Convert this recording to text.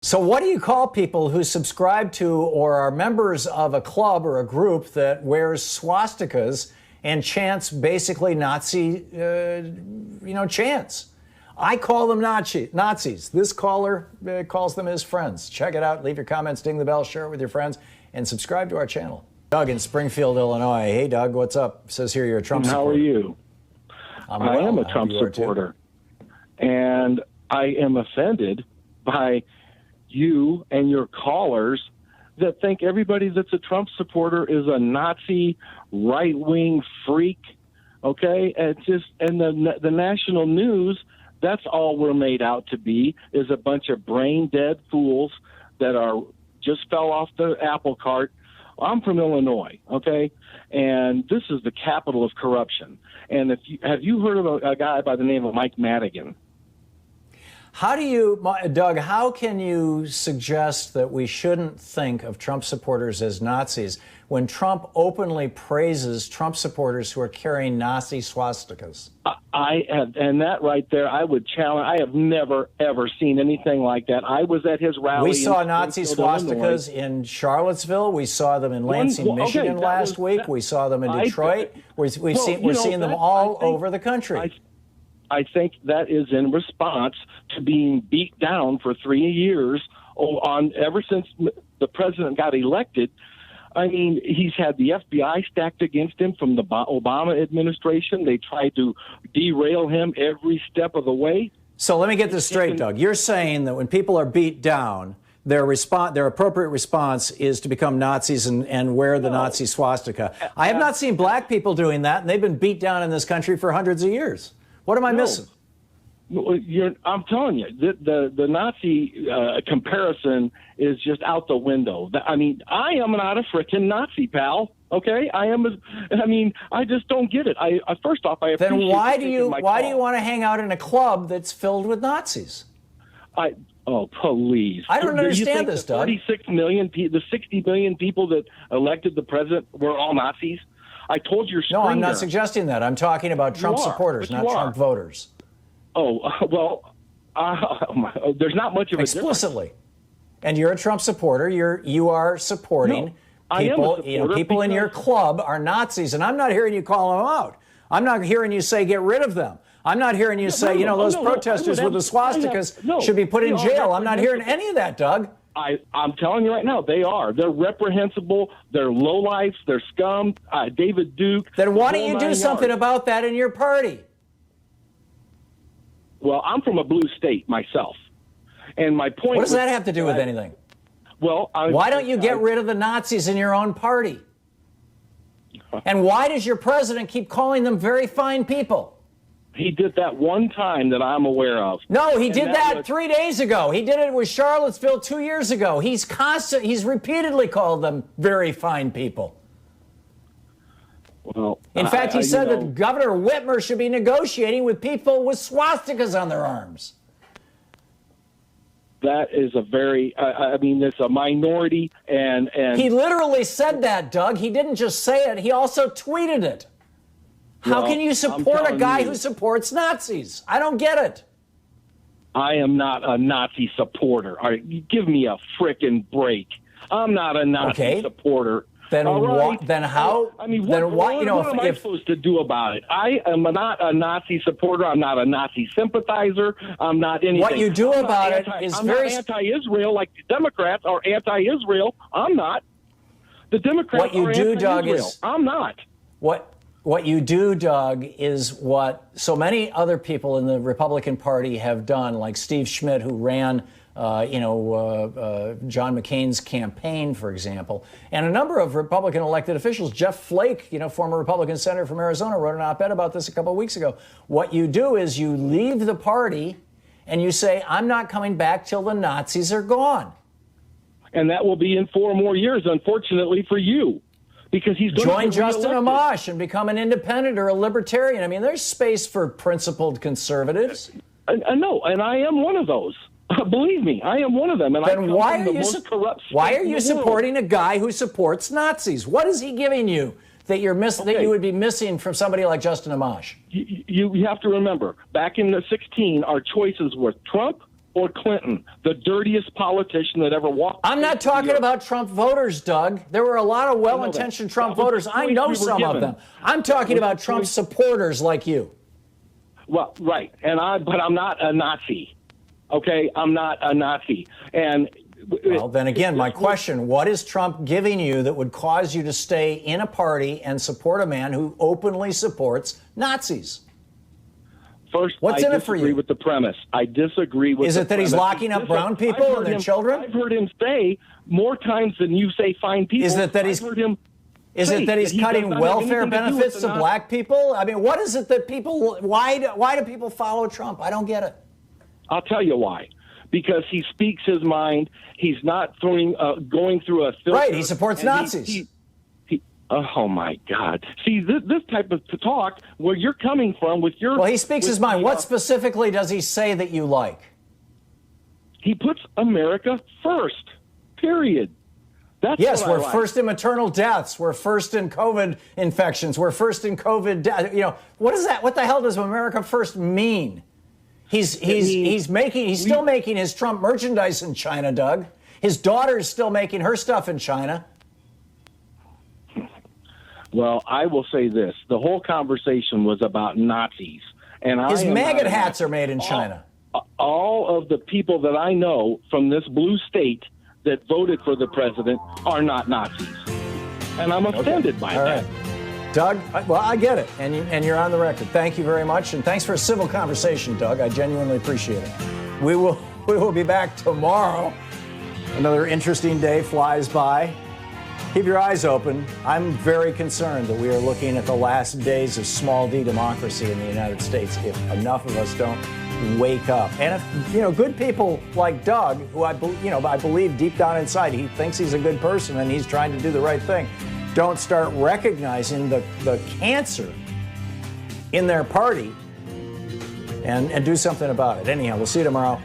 So what do you call people who subscribe to or are members of a club or a group that wears swastikas and chants basically Nazi, chants? I call them Nazis. This caller calls them his friends. Check it out. Leave your comments, ding the bell, share it with your friends, and subscribe to our channel. Doug in Springfield, Illinois. Hey, Doug, what's up? It says here you're a Trump supporter. How are you? I am a Trump supporter. And I am offended by you and your callers that think everybody that's a Trump supporter is a Nazi right-wing freak. Okay, and the national news, that's all we're made out to be, is a bunch of brain-dead fools that are just fell off the apple cart. I'm from Illinois, okay, and this is the capital of corruption. And have you heard of a guy by the name of Mike Madigan? How do you, Doug, how can you suggest that we shouldn't think of Trump supporters as Nazis when Trump openly praises Trump supporters who are carrying Nazi swastikas? I have, and that right there, I would challenge. I have never, ever seen anything like that. I was at his rally. We saw Nazi swastikas in Charlottesville. We saw them in Lansing, Michigan last week. We saw them in Detroit. We're seeing them all over the country. I think that is in response to being beat down for 3 years ever since the president got elected. I mean, he's had the FBI stacked against him from the Obama administration. They tried to derail him every step of the way. So let me get this straight, Doug. You're saying that when people are beat down, their appropriate response is to become Nazis and wear the Nazi swastika. I have not seen black people doing that, and they've been beat down in this country for hundreds of years. What am I missing? I'm telling you, the Nazi comparison is just out the window. I mean, I am not a frickin' Nazi, pal. Okay, I just don't get it. First off, I appreciate. Then why do you want to hang out in a club that's filled with Nazis? Oh, please! I don't understand this, Doug. 36 million, the 60 million people that elected the president were all Nazis. I told your screen. No, I'm not suggesting that. I'm talking about Trump supporters, not Trump voters. Oh, well, there's not much of a explicitly. Difference. And you're a Trump supporter. You are supporting people. People in your club are Nazis, and I'm not hearing you call them out. I'm not hearing you say get rid of them. I'm not hearing you say those protesters with the swastikas should be put in jail. I'm not hearing any of that, Doug. I'm telling you right now, they are. They're reprehensible. They're lowlifes. They're scum. David Duke. Then why don't you do something about that in your party? Well, I'm from a blue state myself. And my point What does that have to do with anything? Well, why don't you get rid of the Nazis in your own party? And why does your president keep calling them very fine people? He did that one time that I'm aware of. No, he did that 3 days ago. He did it with Charlottesville 2 years ago. He's repeatedly called them very fine people. Well, in fact, he said that Governor Whitmer should be negotiating with people with swastikas on their arms. That is a very, it's a minority, and he literally said that, Doug. He didn't just say it. He also tweeted it. How can you support a guy who supports Nazis? I don't get it. I am not a Nazi supporter. All right, give me a frickin' break. I'm not a Nazi supporter. Then what? Then how? I mean, what am I supposed to do about it? I am not a Nazi supporter. I'm not a Nazi sympathizer. I'm not anything. What you do about it is I'm not anti-Israel like the Democrats are anti-Israel. I'm not. The Democrats are anti-Israel. I'm not. What you do, Doug, is what so many other people in the Republican Party have done, like Steve Schmidt, who ran, John McCain's campaign, for example, and a number of Republican elected officials. Jeff Flake, former Republican senator from Arizona, wrote an op-ed about this a couple of weeks ago. What you do is you leave the party and you say, I'm not coming back till the Nazis are gone. And that will be in 4 more years, unfortunately, for you. Because he's going join Justin Amash and become an independent or a libertarian. I mean, there's space for principled conservatives. No, and I am one of those. Believe me, I am one of them. And then why are you supporting a guy who supports Nazis? What is he giving you that that you would be missing from somebody like Justin Amash? You have to remember, back in the 2016, our choices were Trump or Clinton, the dirtiest politician that ever walked. I'm not talking about Trump voters, Doug. There were a lot of well-intentioned Trump voters. I know some of them. I'm talking about Trump supporters like you. Well, right, but I'm not a Nazi. Okay, I'm not a Nazi. And well, then again, my question: what is Trump giving you that would cause you to stay in a party and support a man who openly supports Nazis? First, what's in it for you? I disagree with the premise. I disagree with. Is it that he's locking up brown people and their children? I've heard him say more times than you say fine people. Is it that he's? Is it that he's cutting welfare benefits to black people? I mean, what is it that people? Why do people follow Trump? I don't get it. I'll tell you why. Because he speaks his mind. He's not going through a filter. Right. He supports Nazis. Oh, my God. See, this type of talk, where you're coming from with your... Well, he speaks his mind. What specifically does he say that you like? He puts America first, period. That's yes, we're like. First in maternal deaths. We're first in COVID infections. We're first in COVID deaths. You know, what is that? What the hell does America first mean? He's still making his Trump merchandise in China, Doug. His daughter's still making her stuff in China. Well, I will say this. The whole conversation was about Nazis. And his maggot hats are made in China. All of the people that I know from this blue state that voted for the president are not Nazis. And I'm offended by that. Right. Doug, well, I get it, and you're on the record. Thank you very much, and thanks for a civil conversation, Doug. I genuinely appreciate it. We will be back tomorrow. Another interesting day flies by. Keep your eyes open. I'm very concerned that we are looking at the last days of small d democracy in the United States if enough of us don't wake up. And if, good people like Doug, who I believe deep down inside he thinks he's a good person and he's trying to do the right thing, don't start recognizing the cancer in their party and do something about it. Anyhow, we'll see you tomorrow.